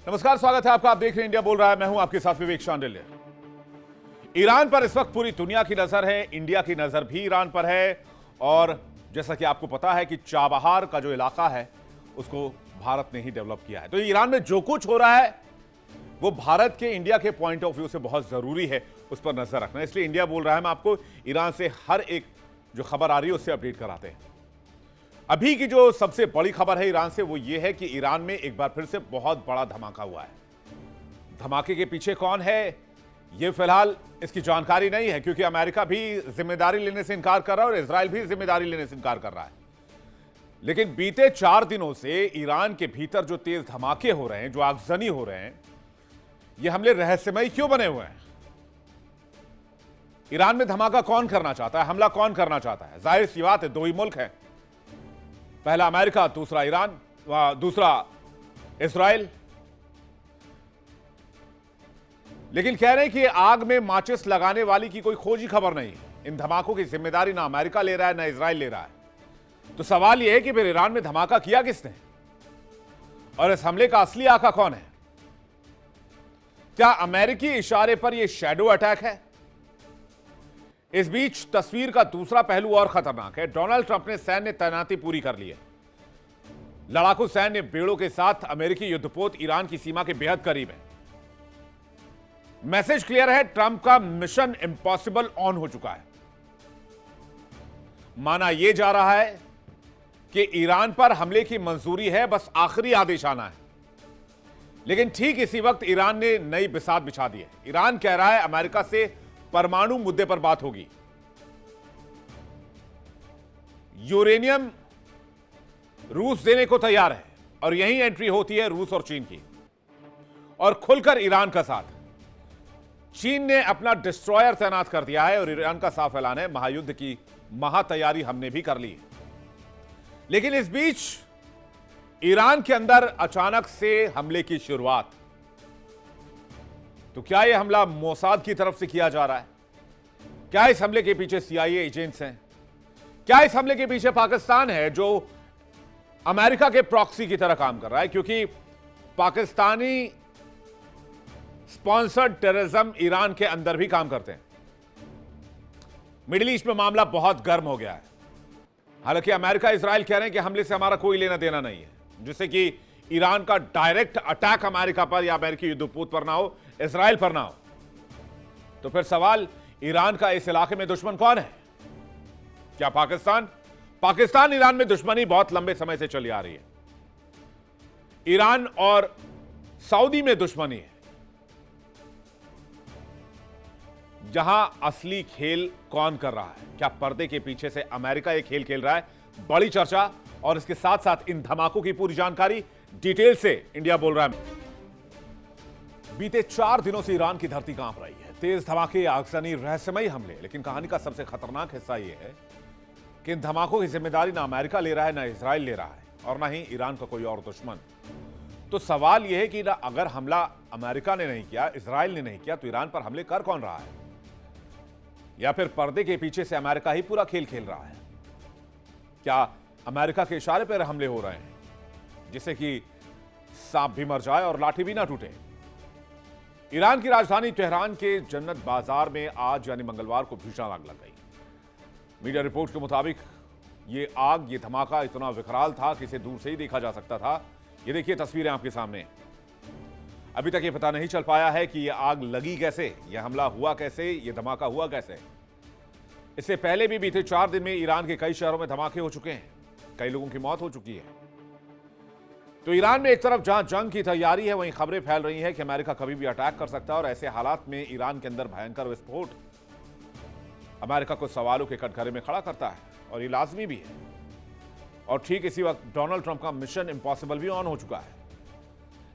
नमस्कार, स्वागत है आपका। आप देख रहे हैं इंडिया बोल रहा है। मैं हूं आपके साथ विवेक शांडिल्य। ईरान पर इस वक्त पूरी दुनिया की नजर है, इंडिया की नजर भी ईरान पर है। और जैसा कि आपको पता है कि चाबहार का जो इलाका है उसको भारत ने ही डेवलप किया है। तो ईरान में जो कुछ हो रहा है वो भारत के, इंडिया के पॉइंट ऑफ व्यू से बहुत जरूरी है उस पर नजर रखना। इसलिए इंडिया बोल रहा है, मैं आपको ईरान से हर एक जो खबर आ रही है उससे अपडेट कराते हैं। अभी की जो सबसे बड़ी खबर है ईरान से वो ये है कि ईरान में एक बार फिर से बहुत बड़ा धमाका हुआ है। धमाके के पीछे कौन है ये फिलहाल इसकी जानकारी नहीं है, क्योंकि अमेरिका भी जिम्मेदारी लेने से इनकार कर रहा है और इजराइल भी जिम्मेदारी लेने से इनकार कर रहा है। लेकिन बीते 4 दिनों से ईरान के भीतर जो तेज धमाके हो रहे हैं, जो आगजनी हो रहे हैं, ये हमले रहस्यमयी क्यों बने हुए हैं? ईरान में धमाका कौन करना चाहता है, हमला कौन करना चाहता है? जाहिर सी बात है, दो ही मुल्क हैं, पहला अमेरिका, दूसरा ईरान, दूसरा इजराइल। लेकिन कह रहे हैं कि आग में माचिस लगाने वाली की कोई खोजी खबर नहीं है। इन धमाकों की जिम्मेदारी ना अमेरिका ले रहा है ना इजराइल ले रहा है। तो सवाल यह है कि फिर ईरान में धमाका किया किसने और इस हमले का असली आका कौन है? क्या अमेरिकी इशारे पर यह शैडो अटैक है? इस बीच तस्वीर का दूसरा पहलू और खतरनाक है। डोनाल्ड ट्रंप ने सैन्य तैनाती पूरी कर ली है। लड़ाकू सैन्य बेड़ों के साथ अमेरिकी युद्धपोत ईरान की सीमा के बेहद करीब है। मैसेज क्लियर है, ट्रंप का मिशन इम्पॉसिबल ऑन हो चुका है। माना यह जा रहा है कि ईरान पर हमले की मंजूरी है, बस आखिरी आदेश आना है। लेकिन ठीक इसी वक्त ईरान ने नई बिसात बिछा दी है। ईरान कह रहा है अमेरिका से परमाणु मुद्दे पर बात होगी। यूरेनियम रूस देने को तैयार है और यही एंट्री होती है रूस और चीन की, और खुलकर ईरान का साथ। चीन ने अपना डिस्ट्रॉयर तैनात कर दिया है और ईरान का साफ ऐलान है, महायुद्ध की महातैयारी हमने भी कर ली है। लेकिन इस बीच ईरान के अंदर अचानक से हमले की शुरुआत। तो क्या यह हमला मोसाद की तरफ से किया जा रहा है? क्या इस हमले के पीछे सीआईए एजेंट्स हैं? क्या इस हमले के पीछे पाकिस्तान है जो अमेरिका के प्रॉक्सी की तरह काम कर रहा है? क्योंकि पाकिस्तानी स्पॉन्सर्ड टेररिज्म ईरान के अंदर भी काम करते हैं। मिडिल ईस्ट में मामला बहुत गर्म हो गया है। हालांकि अमेरिका, इजराइल कह रहे हैं कि हमले से हमारा कोई लेना देना नहीं है, जिससे कि ईरान का डायरेक्ट अटैक अमेरिका पर या अमेरिकी युद्धपोत पर ना हो, इजराइल पर ना हो। तो फिर सवाल, ईरान का इस इलाके में दुश्मन कौन है? क्या पाकिस्तान? पाकिस्तान ईरान में दुश्मनी बहुत लंबे समय से चली आ रही है। ईरान और सऊदी में दुश्मनी है। जहां असली खेल कौन कर रहा है? क्या पर्दे के पीछे से अमेरिका यह खेल खेल रहा है? बड़ी चर्चा और इसके साथ साथ इन धमाकों की पूरी जानकारी डिटेल से इंडिया बोल रहा है। बीते 4 दिनों से ईरान की धरती कांप रही है। तेज धमाके, आगजनी, रहस्यमयी हमले। लेकिन कहानी का सबसे खतरनाक हिस्सा यह है कि इन धमाकों की जिम्मेदारी ना अमेरिका ले रहा है, ना इजराइल ले रहा है, और ना ही ईरान का कोई और दुश्मन। तो सवाल यह है कि अगर हमला अमेरिका ने नहीं किया, इजराइल ने नहीं किया, तो ईरान पर हमले कर कौन रहा है? या फिर पर्दे के पीछे से अमेरिका ही पूरा खेल खेल रहा है? क्या अमेरिका के इशारे पर हमले हो रहे हैं, जिससे कि सांप भी मर जाए और लाठी भी ना टूटे? ईरान की राजधानी तेहरान के जन्नत बाजार में आज यानी मंगलवार को भीषण आग लग गई। मीडिया रिपोर्ट के मुताबिक ये आग, ये धमाका इतना विकराल था कि इसे दूर से ही देखा जा सकता था। ये देखिए तस्वीरें आपके सामने। अभी तक ये पता नहीं चल पाया है कि यह आग लगी कैसे, यह हमला हुआ कैसे, यह धमाका हुआ कैसे। इससे पहले भी बीते 4 दिन में ईरान के कई शहरों में धमाके हो चुके हैं, कई लोगों की मौत हो चुकी है। तो ईरान में एक तरफ जहां जंग की तैयारी है, वहीं खबरें फैल रही हैं कि अमेरिका कभी भी अटैक कर सकता है, और ऐसे हालात में ईरान के अंदर भयंकर विस्फोट अमेरिका को सवालों के कटघरे में खड़ा करता है, और ये लाजमी भी है। और ठीक इसी वक्त डोनाल्ड ट्रंप का मिशन इम्पॉसिबल भी ऑन हो चुका है।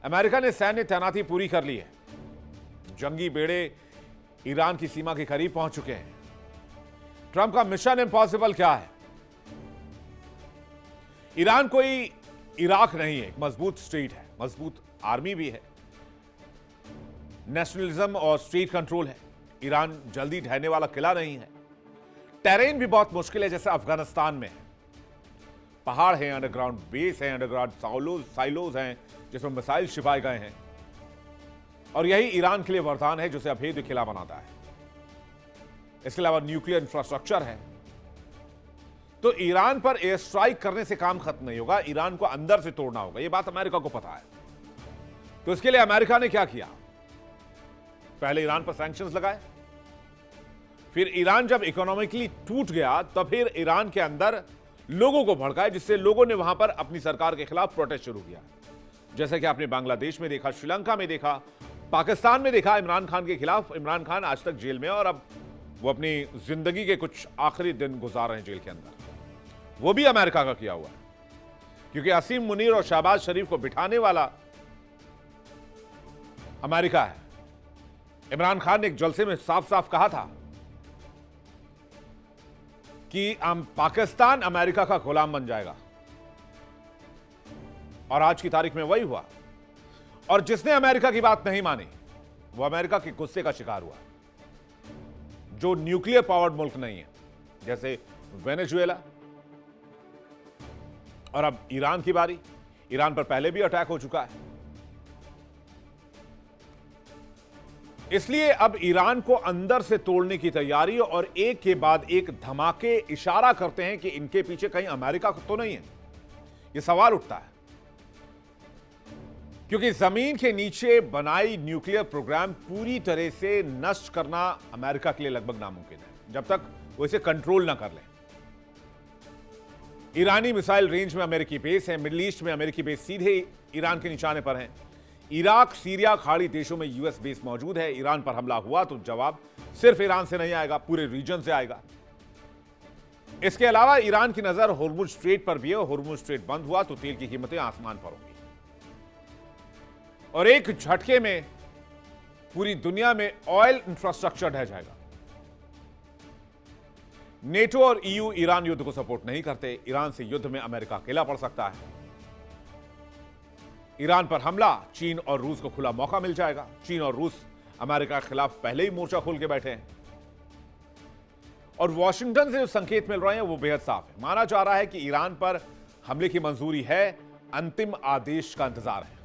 अमेरिका ने सैन्य तैनाती पूरी कर ली है। जंगी बेड़े ईरान की सीमा के करीब पहुंच चुके हैं। ट्रंप का मिशन इम्पॉसिबल क्या है? ईरान कोई इराक नहीं है, एक मजबूत स्टेट है, मजबूत आर्मी भी है, नेशनलिज्म और स्टेट कंट्रोल है। ईरान जल्दी ढहने वाला किला नहीं है। टेरेन भी बहुत मुश्किल है, जैसे अफगानिस्तान में है। पहाड़ हैं, अंडरग्राउंड बेस है, अंडरग्राउंड साइलोज हैं जिसमें मिसाइल छिपाए गए हैं। और यही ईरान के लिए वरदान है जो उसे अभेद्य किला बनाता है। इसके अलावा न्यूक्लियर इंफ्रास्ट्रक्चर है। तो ईरान पर एयर स्ट्राइक करने से काम खत्म नहीं होगा, ईरान को अंदर से तोड़ना होगा। यह बात अमेरिका को पता है। तो इसके लिए अमेरिका ने क्या किया? पहले ईरान पर सैंक्शंस लगाए, फिर ईरान जब इकोनॉमिकली टूट गया तब फिर ईरान के अंदर लोगों को भड़काया, जिससे लोगों ने वहां पर अपनी सरकार के खिलाफ प्रोटेस्ट शुरू किया। जैसे कि आपने बांग्लादेश में देखा, श्रीलंका में देखा, पाकिस्तान में देखा इमरान खान के खिलाफ। इमरान खान आज तक जेल में है और अब वो अपनी जिंदगी के कुछ आखिरी दिन गुजार रहे हैं जेल के अंदर। वो भी अमेरिका का किया हुआ है, क्योंकि असीम मुनीर और शहबाज शरीफ को बिठाने वाला अमेरिका है। इमरान खान ने एक जलसे में साफ साफ कहा था कि पाकिस्तान अमेरिका का गुलाम बन जाएगा, और आज की तारीख में वही हुआ। और जिसने अमेरिका की बात नहीं मानी वो अमेरिका के गुस्से का शिकार हुआ। जो न्यूक्लियर पावर्ड मुल्क नहीं है, जैसे वेनेजुएला, और अब ईरान की बारी। ईरान पर पहले भी अटैक हो चुका है, इसलिए अब ईरान को अंदर से तोड़ने की तैयारी, और एक के बाद एक धमाके इशारा करते हैं कि इनके पीछे कहीं अमेरिका तो नहीं है। यह सवाल उठता है, क्योंकि जमीन के नीचे बनाई न्यूक्लियर प्रोग्राम पूरी तरह से नष्ट करना अमेरिका के लिए लगभग नामुमकिन है, जब तक वो इसे कंट्रोल ना कर ले। ईरानी मिसाइल रेंज में अमेरिकी बेस है, मिडिल ईस्ट में अमेरिकी बेस सीधे ईरान के निशाने पर हैं। इराक, सीरिया, खाड़ी देशों में यूएस बेस मौजूद है। ईरान पर हमला हुआ तो जवाब सिर्फ ईरान से नहीं आएगा, पूरे रीजन से आएगा। इसके अलावा ईरान की नजर होर्मुज स्ट्रेट पर भी है। होर्मुज स्ट्रेट बंद हुआ तो तेल की कीमतें आसमान पर होंगी, और एक झटके में पूरी दुनिया में ऑयल इंफ्रास्ट्रक्चर ढह जाएगा। नेटो और ईयू ईरान युद्ध को सपोर्ट नहीं करते। ईरान से युद्ध में अमेरिका अकेला पड़ सकता है। ईरान पर हमला, चीन और रूस को खुला मौका मिल जाएगा। चीन और रूस अमेरिका के खिलाफ पहले ही मोर्चा खोल के बैठे हैं, और वॉशिंगटन से जो संकेत मिल रहे हैं वो बेहद साफ है। माना जा रहा है कि ईरान पर हमले की मंजूरी है, अंतिम आदेश का इंतजार है।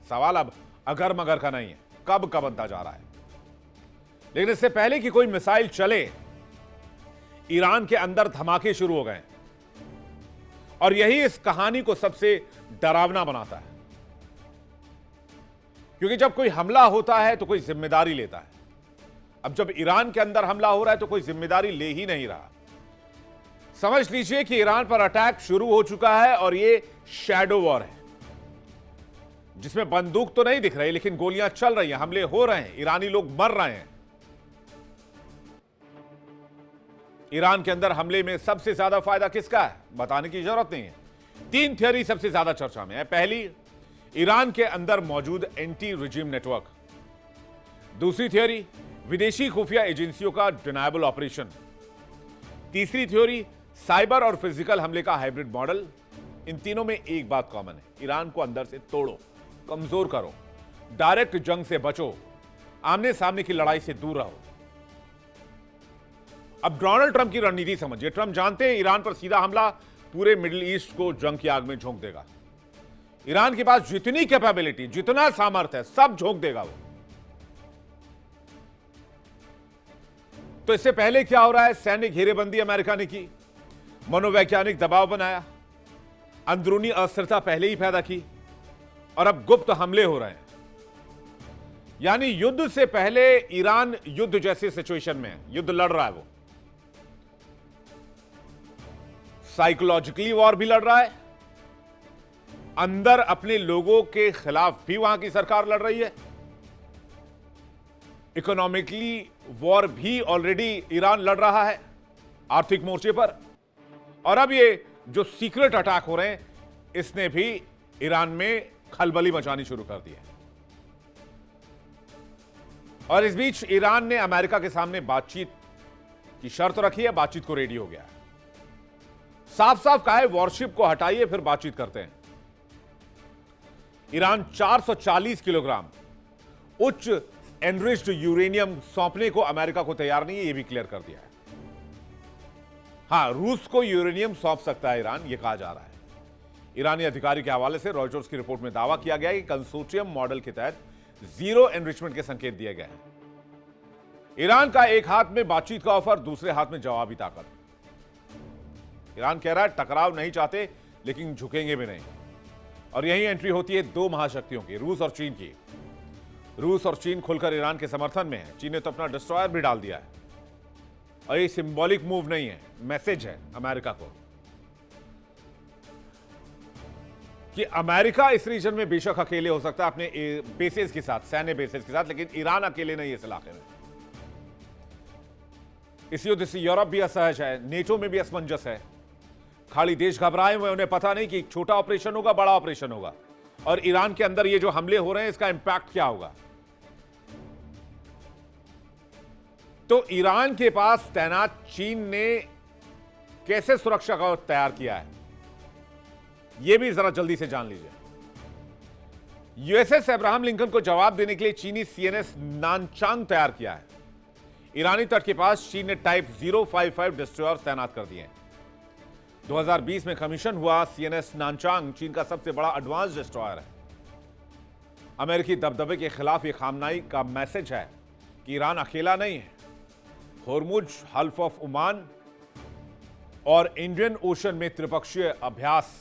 सवाल अब अगर मगर का नहीं है, कब का बनता जा रहा है। लेकिन इससे पहले कि कोई मिसाइल चले, ईरान के अंदर धमाके शुरू हो गए, और यही इस कहानी को सबसे डरावना बनाता है। क्योंकि जब कोई हमला होता है तो कोई जिम्मेदारी लेता है। अब जब ईरान के अंदर हमला हो रहा है तो कोई जिम्मेदारी ले ही नहीं रहा। समझ लीजिए कि ईरान पर अटैक शुरू हो चुका है, और यह शैडो वॉर है, जिसमें बंदूक तो नहीं दिख रही लेकिन गोलियां चल रही हैं, हमले हो रहे हैं, ईरानी लोग मर रहे हैं। ईरान के अंदर हमले में सबसे ज्यादा फायदा किसका है, बताने की जरूरत नहीं है। 3 थियरी सबसे ज्यादा चर्चा में है। पहली, ईरान के अंदर मौजूद एंटी रिजिम नेटवर्क। दूसरी थ्योरी, विदेशी खुफिया एजेंसियों का डिनायबल ऑपरेशन। तीसरी थ्योरी, साइबर और फिजिकल हमले का हाइब्रिड मॉडल। इन तीनों में एक बात कॉमन है, ईरान को अंदर से तोड़ो, कमजोर करो, डायरेक्ट जंग से बचो, आमने सामने की लड़ाई से दूर रहो। अब डोनाल्ड ट्रंप की रणनीति समझिए। ट्रंप जानते हैं ईरान पर सीधा हमला पूरे मिडिल ईस्ट को जंग की आग में झोंक देगा। ईरान के पास जितनी कैपेबिलिटी, जितना सामर्थ्य है, सब झोंक देगा वो। तो इससे पहले क्या हो रहा है, सैनिक घेरेबंदी अमेरिका ने की, मनोवैज्ञानिक दबाव बनाया, अंदरूनी अस्थिरता पहले ही पैदा की, और अब गुप्त हमले हो रहे हैं। यानी युद्ध से पहले ईरान युद्ध जैसे सिचुएशन में है, युद्ध लड़ रहा है वो। साइकोलॉजिकली वॉर भी लड़ रहा है, अंदर अपने लोगों के खिलाफ भी वहां की सरकार लड़ रही है, इकोनॉमिकली वॉर भी ऑलरेडी ईरान लड़ रहा है आर्थिक मोर्चे पर, और अब ये जो सीक्रेट अटैक हो रहे हैं इसने भी ईरान में खलबली मचानी शुरू कर दी है। और इस बीच ईरान ने अमेरिका के सामने बातचीत की शर्त रखी है, बातचीत को रेडी हो गया है। साफ साफ कहा है वॉरशिप को हटाइए फिर बातचीत करते हैं। ईरान 440 किलोग्राम उच्च एनरिच्ड यूरेनियम सौंपने को अमेरिका को तैयार नहीं है, यह भी क्लियर कर दिया है। हां, रूस को यूरेनियम सौंप सकता है ईरान, यह कहा जा रहा है। ईरानी अधिकारी के हवाले से रॉयटर्स की रिपोर्ट में दावा किया गया कि कंसोर्टियम मॉडल के तहत जीरो एनरिचमेंट के संकेत दिए गए हैं। ईरान का एक हाथ में बातचीत का ऑफर, दूसरे हाथ में जवाबी ताकत। ईरान कह रहा है टकराव नहीं चाहते लेकिन झुकेंगे भी नहीं। और यही एंट्री होती है दो महाशक्तियों की, रूस और चीन की। रूस और चीन खुलकर ईरान के समर्थन में है। चीन ने तो अपना डिस्ट्रॉयर भी डाल दिया है। और ये सिंबॉलिक मूव नहीं है, मैसेज है अमेरिका को कि अमेरिका इस रीजन में बेशक अकेले हो सकता है अपने बेसेस के साथ, सैन्य बेसेस के साथ, लेकिन ईरान अकेले नहीं इस इलाके में। इस युद्ध से यूरोप भी असहज है, नेटो में भी असमंजस है। खाड़ी देश घबराए हुए, उन्हें पता नहीं कि छोटा ऑपरेशन होगा बड़ा ऑपरेशन होगा, और ईरान के अंदर ये जो हमले हो रहे हैं इसका इंपैक्ट क्या होगा। तो ईरान के पास तैनात चीन ने कैसे सुरक्षा का तैयार किया है, यह भी जरा जल्दी से जान लीजिए। यूएसएस अब्राहम लिंकन को जवाब देने के लिए चीनी सीएनएस नानचांग तैयार किया है। ईरानी तट के पास चीन ने टाइप 055 डिस्ट्रॉयर तैनात कर दिए हैं। 2020 में कमीशन हुआ सीएनएस नानचांग चीन का सबसे बड़ा एडवांस डिस्ट्रॉयर है। अमेरिकी दबदबे के खिलाफ यह खामनाई का मैसेज है कि ईरान अकेला नहीं है। होर्मुज, हल्फ ऑफ ओमान और इंडियन ओशन में त्रिपक्षीय अभ्यास।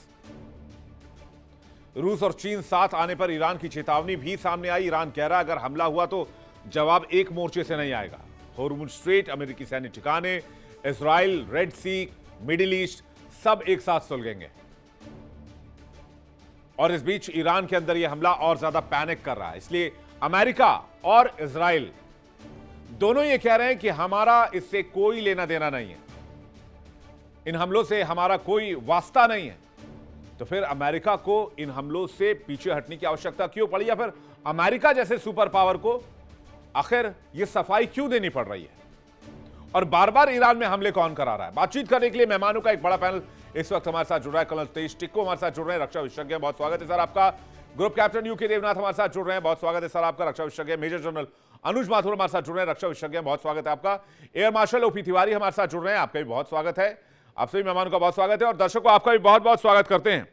रूस और चीन साथ आने पर ईरान की चेतावनी भी सामने आई। ईरान कह रहा है अगर हमला हुआ तो जवाब एक मोर्चे से नहीं आएगा। होर्मुज स्ट्रेट, अमेरिकी सैन्य ठिकाने, इजराइल, रेड सी, मिडिल ईस्ट सब एक साथ सुलगेंगे। और इस बीच ईरान के अंदर यह हमला और ज्यादा पैनिक कर रहा है। इसलिए अमेरिका और इजराइल दोनों ये कह रहे हैं कि हमारा इससे कोई लेना देना नहीं है, इन हमलों से हमारा कोई वास्ता नहीं है। तो फिर अमेरिका को इन हमलों से पीछे हटने की आवश्यकता क्यों पड़ी, या फिर अमेरिका जैसे सुपर पावर को आखिर यह सफाई क्यों देनी पड़ रही है, और बार बार ईरान में हमले कौन करा रहा है। बातचीत करने के लिए मेहमानों का एक बड़ा पैनल इस वक्त हमारे साथ जुड़ रहा है। कर्नल तेज टिक्को हमारे साथ जुड़ रहे हैं, रक्षा विशेषज्ञ, बहुत स्वागत है सर आपका। ग्रुप कैप्टन यूके देवनाथ हमारे साथ जुड़ रहे हैं, बहुत स्वागत है सर आपका, रक्षा विशेषज्ञ। मेजर जनरल अनुज माथुर हमारे साथ जुड़ रहे हैं, रक्षा विशेषज्ञ, बहुत स्वागत है आपका। एयर मार्शल ओपी तिवारी हमारे साथ जुड़ रहे हैं, आपका भी बहुत स्वागत है। आप सभी मेहमानों का बहुत स्वागत है, और दर्शकों आपका भी बहुत बहुत स्वागत करते हैं।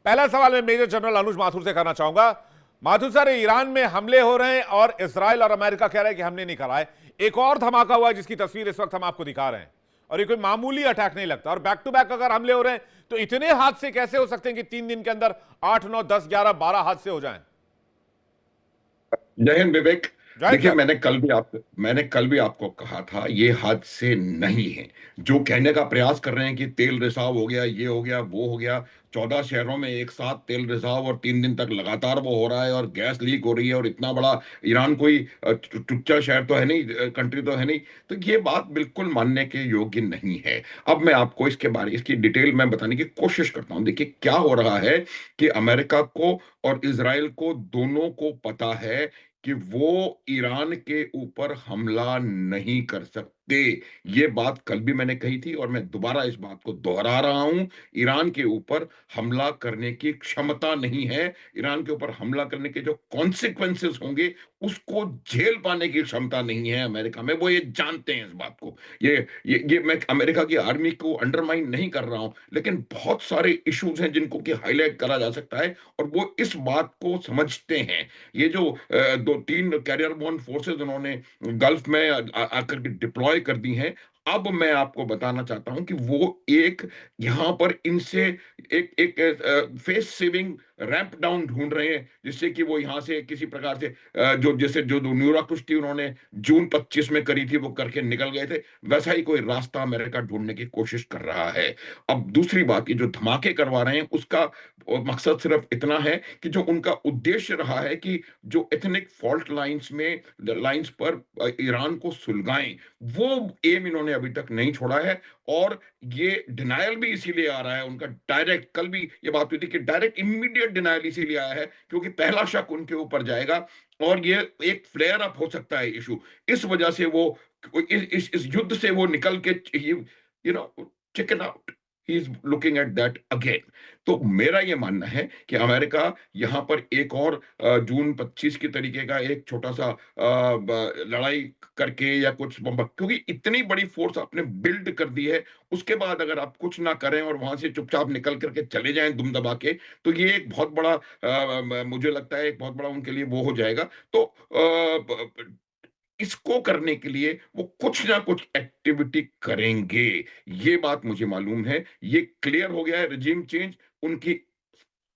पहला सवाल मैं मेजर जनरल अनुज माथुर से करना चाहूंगा। माथुर सर, ईरान में हमले हो रहे हैं और इजराइल और अमेरिका कह रहे हैं कि हमने नहीं करा है। एक और धमाका हुआ है जिसकी तस्वीर इस वक्त हम आपको दिखा रहे हैं, और ये कोई मामूली अटैक नहीं लगता। और बैक टू बैक अगर हमले हो रहे हैं तो इतने हादसे कैसे हो सकते हैं कि 3 दिन के अंदर 8, 9, 10, 11, 12 हादसे हो जाएं? जय हिंद विवेक। देखिए, मैंने कल भी आपको कहा था ये हादसे नहीं है। जो कहने का प्रयास कर रहे हैं कि तेल रिसाव हो गया, ये हो गया, वो हो गया। 14 शहरों में एक साथ तेल रिसाव, और 3 दिन तक लगातार वो हो रहा है, और गैस लीक हो रही है, और इतना बड़ा ईरान कोई टुच्चा शहर तो है नहीं, कंट्री तो है नहीं। तो ये बात बिल्कुल मानने के योग्य नहीं है। अब मैं आपको इसकी डिटेल में बताने की कोशिश करता हूं। देखिए क्या हो रहा है कि अमेरिका को और इजराइल को दोनों को पता है कि वो ईरान के ऊपर हमला नहीं कर सकते। ये बात कल भी मैंने कही थी, और मैं दोबारा इस बात को दोहरा रहा हूं। ईरान के ऊपर हमला करने की क्षमता नहीं है। ईरान के ऊपर हमला करने के जो कॉन्सिक्वेंसेस होंगे उसको झेल पाने की क्षमता नहीं है अमेरिका में। वो ये जानते हैं इस बात को। ये मैं अमेरिका की आर्मी को अंडरमाइन नहीं कर रहा हूं, लेकिन बहुत सारे इश्यूज हैं जिनको कि हाईलाइट करा जा सकता है, और वो इस बात को समझते हैं। ये जो 2-3 कैरियर बोन फोर्सेस उन्होंने गल्फ में आकर के डिप्लॉय कर दी हैं, अब मैं आपको बताना चाहता हूं कि वो एक यहां पर इनसे एक एक फेस सेविंग रैंप डाउन ढूंढ रहे हैं, जिससे कि वो यहां से किसी प्रकार से जो न्यूरा कुश्ती उन्होंने जून 25 में करी थी वो करके निकल गए थे, वैसा ही कोई रास्ता अमेरिका ढूंढने की कोशिश कर रहा है। अब दूसरी बात, ये जो धमाके करवा रहे हैं उसका मकसद सिर्फ इतना है कि जो उनका उद्देश्य रहा है कि जो एथनिक फॉल्ट लाइंस पर ईरान को सुलगाएं, वो एम इन्होंने अभी तक नहीं छोड़ा है। और ये डिनायल भी इसीलिए आ रहा है उनका डायरेक्ट। कल भी ये बात हुई थी कि डायरेक्ट इमीडिएट डिनायल इसीलिए आया है क्योंकि पहला शक उनके ऊपर जाएगा, और ये एक फ्लेयर अप हो सकता है इशू। इस वजह से वो इस युद्ध से वो निकल के chicken out. He is looking at that again. तो मेरा ये मानना है कि अमेरिका यहां पर एक और जून 25 की तरीके का एक छोटा सा लड़ाई करके या कुछ क्योंकि इतनी बड़ी फोर्स आपने बिल्ड कर दी है, उसके बाद अगर आप कुछ ना करें और वहां से चुपचाप निकल करके चले जाएं दुम दबा के, तो ये एक बहुत बड़ा मुझे लगता है एक बहुत बड़ा उनके लिए वो हो जाएगा। तो इसको करने के लिए वो कुछ ना कुछ एक्टिविटी करेंगे, ये बात मुझे मालूम है। ये क्लियर हो गया है, रिजीम चेंज उनकी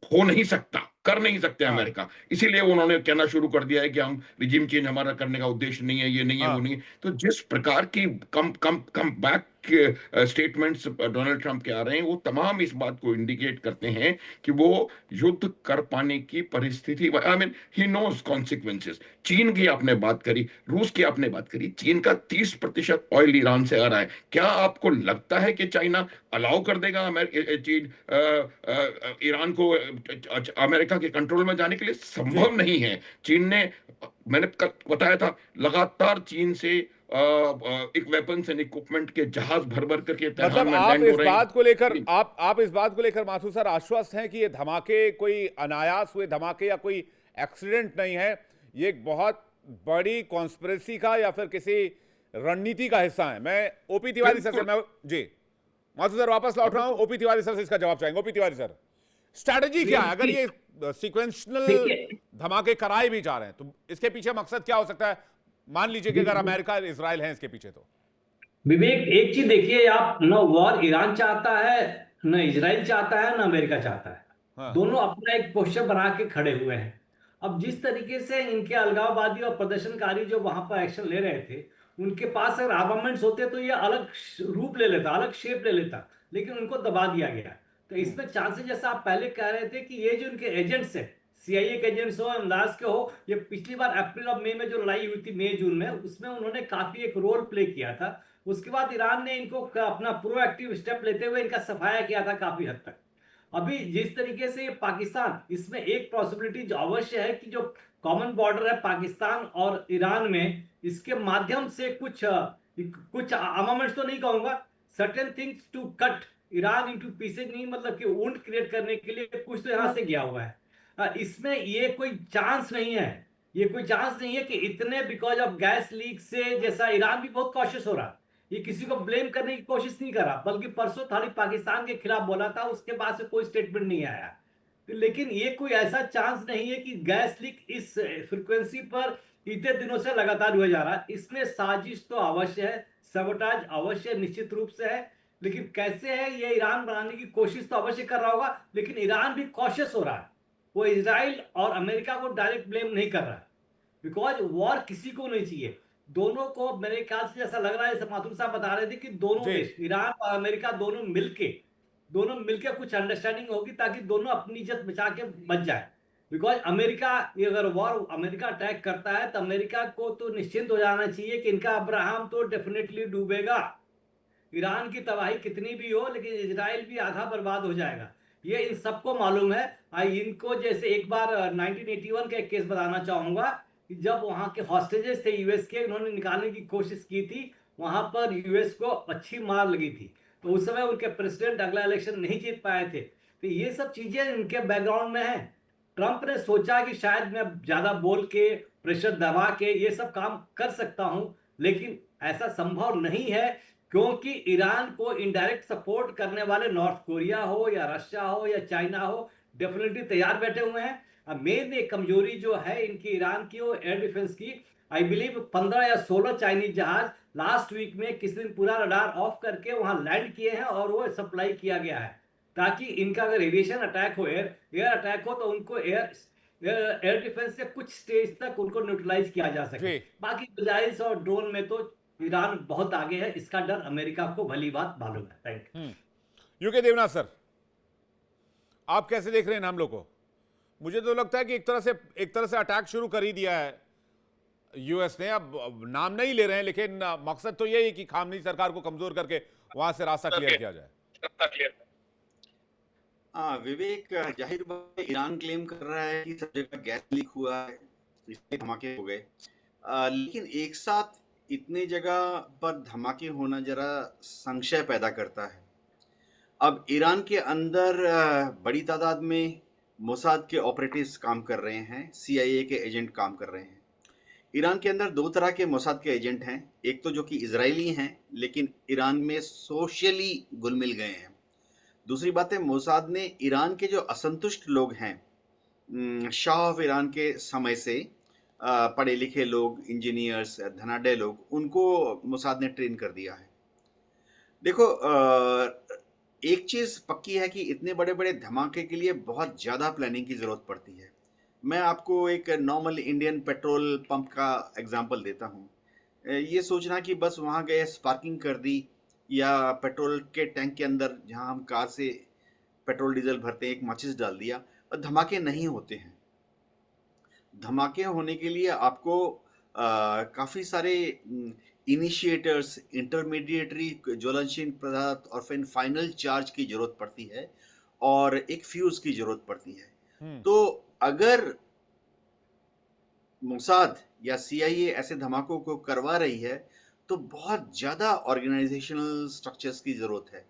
हो नहीं सकता, कर नहीं सकते हाँ, अमेरिका। इसीलिए उन्होंने कहना शुरू कर दिया है कि हम रिजीम चेंज हमारा करने का उद्देश्य नहीं है, ये नहीं है, वो हाँ, नहीं है। तो जिस प्रकार की come come come back statements Donald Trump के आ रहे हैं, वो तमाम इस बात को इंडिकेट करते हैं कि वो युद्ध कर पाने की परिस्थिति, I mean he knows consequences. चीन की आपने बात करी, रूस की आपने बात करी, चीन का 30% ऑयल ईरान से आ रहा है। क्या आपको लगता है कि चाइना अलाउ कर देगा चीन ईरान को अमेरिका के कंट्रोल में जाने के लिए? जी। संभव नहीं है। चीन ने, मैंने बताया था, लगातार चीन से एक वेपन्स एंड इक्विपमेंट के जहाज भर भर करके तेहरान मतलब में लैंड हो रहे हैं। आप इस बात को लेकर माथुर सर आश्वस्त हैं कि ये धमाके कोई अनायास हुए धमाके या कोई एक्सीडेंट नहीं है, ये एक बहुत बड़ी कॉन्स्पिरेसी का या फिर किसी रणनीति का हिस्सा है? मैं ओपी तिवारी सर से, बिल्कुल। मैं जी माथुर सर वापस लौट रहा हूं, ओपी तिवारी सर से इसका जवाब चाहेंगे। ओपी तिवारी सर, स्ट्रैटेजी क्या है अगर ये सीक्वेंशनल देखिए धमाके कराए भी जा रहे हैं तो इसके पीछे मकसद क्या हो सकता है? मान लीजिए कि अगर अमेरिका इजराइल है इसके पीछे तो। विवेक, एक चीज देखिए, आप न वॉर ईरान चाहता है, न इजराइल चाहता है, न अमेरिका चाहता है। हाँ, दोनों अपना एक पोस्टर बना के खड़े हुए हैं। अब जिस तरीके से इनके अलगाववादी और प्रदर्शनकारी जो वहां पर एक्शन ले रहे थे, उनके पास अगर आर्मामेंट्स होते तो ये अलग रूप ले लेता, अलग शेप ले लेता, लेकिन उनको दबा दिया गया। तो इसमें चांसेस, जैसा आप पहले कह रहे थे, कि ये जो इनके एजेंट्स हैं, सीआईए के एजेंट्स हो, एमदास के हो, ये पिछली बार अप्रैल और मई में जो लड़ाई हुई थी, मई जून में, उसमें उन्होंने काफी एक रोल प्ले किया था। उसके बाद ईरान ने इनको अपना प्रोएक्टिव स्टेप लेते हुए इनका सफाया किया था काफी हद तक। अभी जिस तरीके से पाकिस्तान, इसमें एक पॉसिबिलिटी जो अवश्य है कि जो कॉमन बॉर्डर है पाकिस्तान और ईरान में, इसके माध्यम से कुछ कुछ आर्मामेंट्स तो नहीं कहूंगा, certain things to cut Iran into pieces, नहीं मतलब कि वुंड क्रिएट करने के लिए कुछ तो यहां से गया हुआ है। इसमें ये कोई चांस नहीं है, ये कोई चांस नहीं है कि इतने बिकॉज ऑफ गैस लीक से, जैसा ईरान भी बहुत कॉशियस हो रहा, ये किसी को ब्लेम करने की कोशिश नहीं कर रहा, बल्कि परसों थाली पाकिस्तान के खिलाफ बोला था, उसके बाद से कोई स्टेटमेंट नहीं आया। लेकिन ये कोई ऐसा चांस नहीं है कि गैस लीक इस फ्रिक्वेंसी पर इतने दिनों से लगातार हुआ जा रहा है। इसमें साजिश तो अवश्य है, सबोटाज अवश्य निश्चित रूप से है, लेकिन कैसे है ये ईरान बनाने की कोशिश तो अवश्य कर रहा होगा, लेकिन ईरान भी कॉशियस हो रहा है। वो इजराइल और अमेरिका को डायरेक्ट ब्लेम नहीं कर रहा है, बिकॉज वॉर किसी को नहीं चाहिए। दोनों को मेरे ख्याल से जैसा लग रहा है, जैसे माथुर साहब बता रहे थे, कि दोनों जी, देश, ईरान और अमेरिका, दोनों मिलके कुछ अंडरस्टैंडिंग होगी ताकि दोनों अपनी इज्जत बचा के बच जाए। बिकॉज अमेरिका, ये अगर वॉर अमेरिका अटैक करता है तो अमेरिका को तो निश्चिंत हो जाना चाहिए कि इनका अब्राहम तो डेफिनेटली डूबेगा। ईरान की तबाही कितनी भी हो, लेकिन इजराइल भी आधा बर्बाद हो जाएगा, ये इन सबको मालूम है। इनको जैसे एक बार 1981 का एक केस बताना चाहूंगा, कि जब वहां के हॉस्टेजेस थे यूएस के, उन्होंने निकालने की कोशिश की थी, वहां पर यूएस को अच्छी मार लगी थी। तो उस समय उनके प्रेसिडेंट अगला इलेक्शन नहीं जीत पाए थे। तो ये सब चीजें इनके बैकग्राउंड में है। ट्रंप ने सोचा कि शायद मैं ज्यादा बोल के, प्रेशर दबा के ये सब काम कर सकता हूं, लेकिन ऐसा संभव नहीं है, क्योंकि ईरान को इनडायरेक्ट सपोर्ट करने वाले नॉर्थ कोरिया हो या रशिया हो या चाइना हो, डेफिनेटली तैयार बैठे हुए हैं। अब मेन एक कमजोरी जो है इनकी ईरान की, वो एयर डिफेंस की। आई बिलीव 15 या 16 चाइनीज जहाज लास्ट वीक में किसी दिन पूरा रडार ऑफ करके वहां लैंड किए हैं, और वो सप्लाई किया गया है, ताकि इनका अगर एविएशन अटैक हो, एयर अटैक हो, तो उनको एयर डिफेंस से कुछ स्टेज तक उनको न्यूट्रलाइज किया जा सके। जी। बाकी मिसाइल्स और ड्रोन में तो ईरान बहुत आगे है, इसका डर अमेरिका को भली बात मालूम है। थैंक यूके देवनाथ सर, आप कैसे देख रहे हैं इन हमलों को? मुझे तो लगता है कि एक तरह से अटैक शुरू कर ही दिया है यूएस ने। अब नाम नहीं ले रहे हैं, लेकिन मकसद तो यही है कि खामनी सरकार को कमजोर करके वहां से रास्ता क्लियर किया जाए। हाँ विवेक, जाहिर बात है ईरान क्लेम कर रहा है कि सब जगह गैस लीक हुआ है, इसलिए धमाके हो गए। लेकिन एक साथ इतने जगह पर धमाके होना जरा संशय पैदा करता है। अब ईरान के अंदर बड़ी तादाद में मोसाद के ऑपरेटिव्स काम कर रहे हैं, सीआईए के एजेंट काम कर रहे हैं। ईरान के अंदर दो तरह के मोसाद के एजेंट हैं, एक तो जो कि इजरायली हैं लेकिन ईरान में सोशली घुल मिल गए हैं। दूसरी बात है, मोसाद ने ईरान के जो असंतुष्ट लोग हैं, शाह ऑफ ईरान के समय से पढ़े लिखे लोग, इंजीनियर्स, धनाढ्य लोग, उनको मोसाद ने ट्रेन कर दिया है। देखो, एक चीज़ पक्की है कि इतने बड़े बड़े धमाके के लिए बहुत ज़्यादा प्लानिंग की ज़रूरत पड़ती है। मैं आपको एक नॉर्मल इंडियन पेट्रोल पंप का एग्जांपल देता हूँ। ये सोचना कि बस वहाँ गए, स्पार्किंग कर दी, या पेट्रोल के टैंक के अंदर जहाँ हम कार से पेट्रोल डीजल भरते हैं एक माचिस डाल दिया, और धमाके नहीं होते हैं। धमाके होने के लिए आपको काफ़ी सारे इनिशिएटर्स, इंटरमीडिएटरी ज्वलनशील पदार्थ और फिर फाइनल चार्ज की जरूरत पड़ती है, और एक फ्यूज की जरूरत पड़ती है। तो अगर मोसाद या सीआईए ऐसे धमाकों को करवा रही है तो बहुत ज़्यादा ऑर्गेनाइजेशनल स्ट्रक्चर्स की ज़रूरत है।